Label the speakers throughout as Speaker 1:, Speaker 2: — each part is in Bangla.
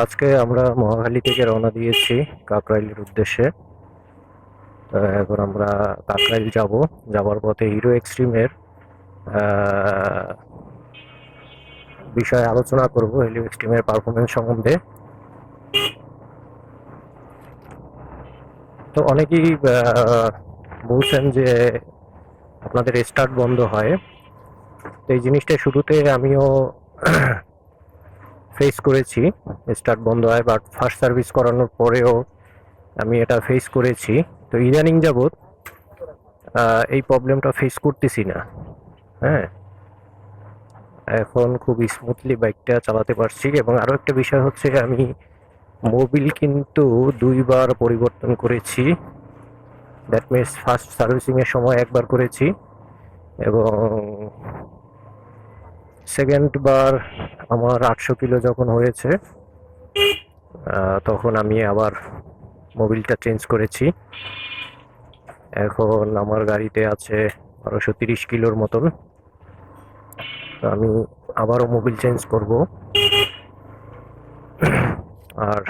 Speaker 1: আজকে আমরা মহাখালী থেকে রওনা দিয়েছি কাকরাইলের উদ্দেশ্যে। এখন আমরা কাকরাইল যাব। যাবার পথে হিরো এক্সট্রিমের বিষয়ে আলোচনা করব, হিরো এক্সট্রিমের পারফরমেন্স সম্বন্ধে। তো অনেকেই বলছেন যে আপনাদের স্টার্ট বন্ধ হয়। তো এই জিনিসটা শুরুতে আমিও ফেস করেছি, স্টার্ট বন্ধ হয়, বাট ফার্স্ট সার্ভিস করানোর পরেও আমি এটা ফেস করেছি। তো ইদানিং যাবৎ এই প্রবলেমটা ফেস করতেছি না। হ্যাঁ, এখন খুব স্মুথলি বাইকটা চালাতে পারছি। এবং আরও একটা বিষয় হচ্ছে, আমি মোবিল কিন্তু 2বার পরিবর্তন করেছি। দ্যাট মিনস ফার্স্ট সার্ভিসিংয়ের সময় একবার করেছি, এবং সেকেন্ড বার আমার 800 কিলো যখন হয়েছে তখন আমি আবার মোবিলটা চেঞ্জ করেছি। এখন আমার গাড়িতে আছে 1230 কিলোর মতন। তো আমি আবারও মোবিল চেঞ্জ করব, আর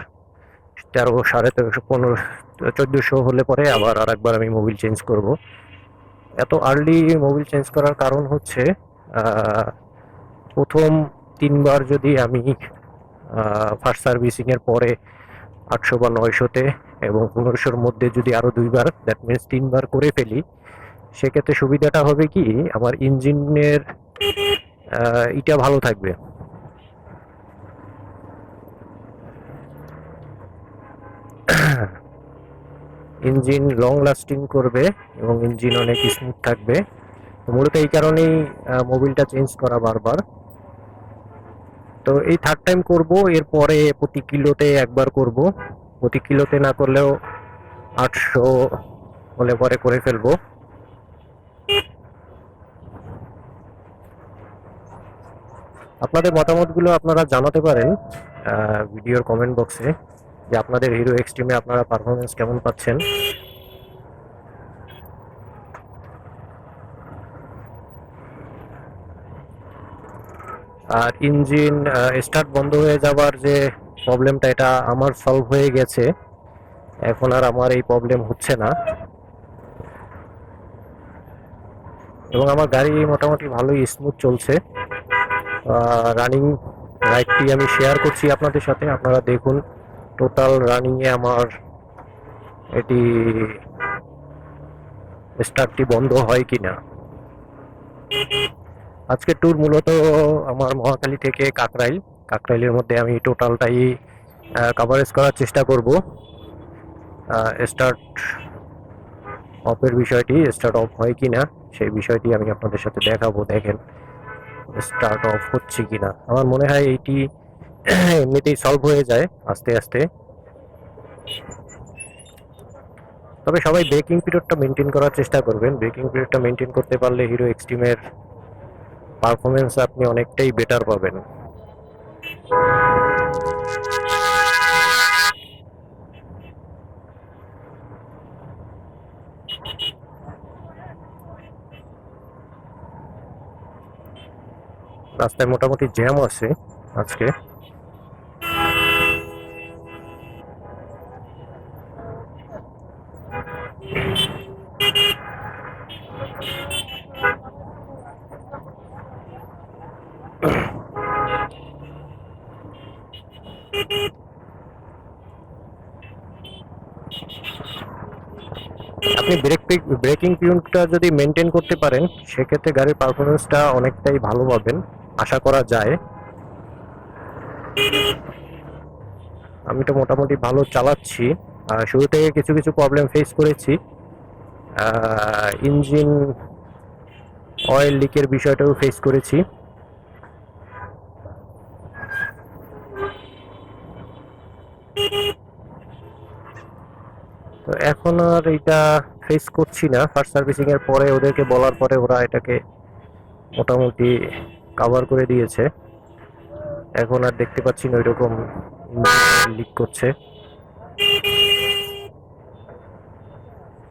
Speaker 1: 1300, 1350, 1500, 1400 হলে পরে আবার আরেকবার আমি মোবিল চেঞ্জ করব। এত আর্লি মোবিল চেঞ্জ করার কারণ হচ্ছে, প্রথম 3বার যদি আমি ফার্স্ট সার্ভিসিংয়ের পরে 800 বা 900-তে এবং 1500-র মধ্যে যদি আরও 2বার, দ্যাট মিনস 3বার করে ফেলি, সেক্ষেত্রে সুবিধাটা হবে কি, আমার ইঞ্জিনের এটা ভালো থাকবে। ইঞ্জিন লং লাস্টিং করবে এবং ইঞ্জিন অনেক স্মুথ থাকবে। মূলত এই কারণেই মোবিলটা চেঞ্জ করা বারবার। তো এই থার্ড টাইম করব। এরপরে প্রতি কিলোতে একবার করব, প্রতি কিলোতে না করলেও 800 হলে পরে করে ফেলবো। আপনাদের মতামতগুলো আপনারা জানাতে পারেন ভিডিওর কমেন্ট বক্সে, যে আপনাদের হিরো এক্সট্রিমে আপনারা পারফরমেন্স কেমন পাচ্ছেন। আর ইঞ্জিন স্টার্ট বন্ধ হয়ে যাবার যে প্রবলেমটা, এটা আমার সলভ হয়ে গেছে। এখন আর আমার এই প্রবলেম হচ্ছে না, এবং আমার গাড়ি মোটামুটি ভালোই স্মুথ চলছে। রানিং রাইডটি আমি শেয়ার করছি আপনাদের সাথে, আপনারা দেখুন টোটাল রানিংয়ে আমার এটি স্টার্টটি বন্ধ হয় কিনা। আজকের ট্যুর মূলত আমার মহাখালী থেকে কাকরাইল। কাকরাইলের মধ্যে আমি টোটালটাই কভারেজ করার চেষ্টা করব। স্টার্ট অফের বিষয়টি, স্টার্ট অফ হয় কিনা সেই বিষয়টি আমি আপনাদের সাথে দেখাবো। দেখেন স্টার্ট অফ হচ্ছে কিনা। আমার মনে হয় এইটি এমনিতেই সলভ হয়ে যায় আস্তে আস্তে। তবে সবাই ব্রেকিং পিরিয়ডটা মেনটেন করার চেষ্টা করবেন। ব্রেকিং পিরিয়ডটা মেনটেন করতে পারলে হিরো এক্সট্রিমের পারফরমেন্স আপনি অনেকটাই বেটার পাবেন। রাস্তায় মোটামুটি জ্যাম আছে আজকে। আপনি ব্রেকিং পিরিয়ডটা যদি মেনটেন করতে পারেন, সেক্ষেত্রে গাড়ির পারফরমেন্সটা অনেকটাই ভালো পাবেন, আশা করা যায়। আমি তো মোটামুটি ভালো চালাচ্ছি। শুরু থেকে কিছু কিছু প্রবলেম ফেস করেছি। ইঞ্জিন অয়েল লিকের বিষয়টাও ফেস করেছি। তো এখন আর এটা ফেস করছি না। ফার্স্ট সার্ভিসিং এর পরে ওদেরকে বলার পরে ওরা এটাকে মোটামুটি কভার করে দিয়েছে। এখন আর দেখতে পাচ্ছি না ওইরকম লিক করছে।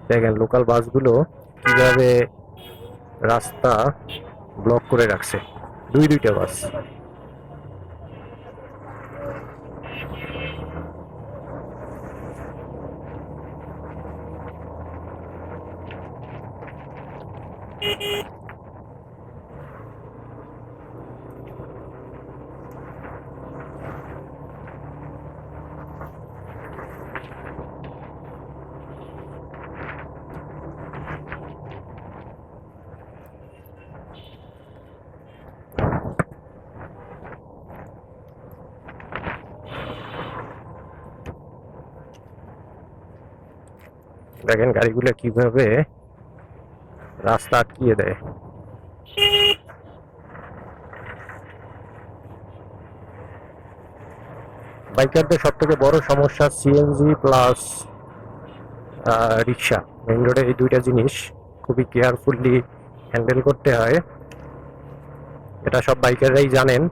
Speaker 1: দেখেন লোকাল বাসগুলো কিভাবে রাস্তা ব্লক করে রাখছে, দুইটা বাস। দেখেন গাড়িগুলো কিভাবে রাস্তা আটকিয়ে দেয়। বাইকারদের সব থেকে বড় সমস্যা সিএনজি প্লাস রিক্সা। মেইন রোডে এই দুইটা জিনিস খুবই কেয়ারফুলি হ্যান্ডেল করতে হয়, এটা সব বাইকাররাই জানেন।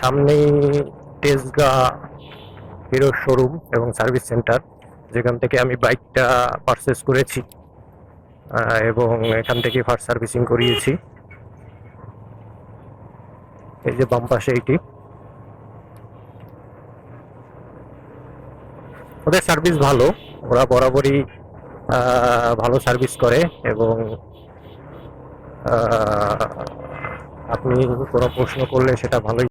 Speaker 1: সামনেই টেসগা হিরো শোরুম এবং সার্ভিস সেন্টার, যেখান থেকে আমি বাইকটা পারচেস করেছি এবং এখান থেকে ফার্স্ট সার্ভিসিং করিয়েছি। এই যে বাম পাশে এইটি, ওদের সার্ভিস ভালো, ওরা বরাবরই ভালো সার্ভিস করে এবং আপনি কোনো প্রশ্ন করলে সেটা ভালোই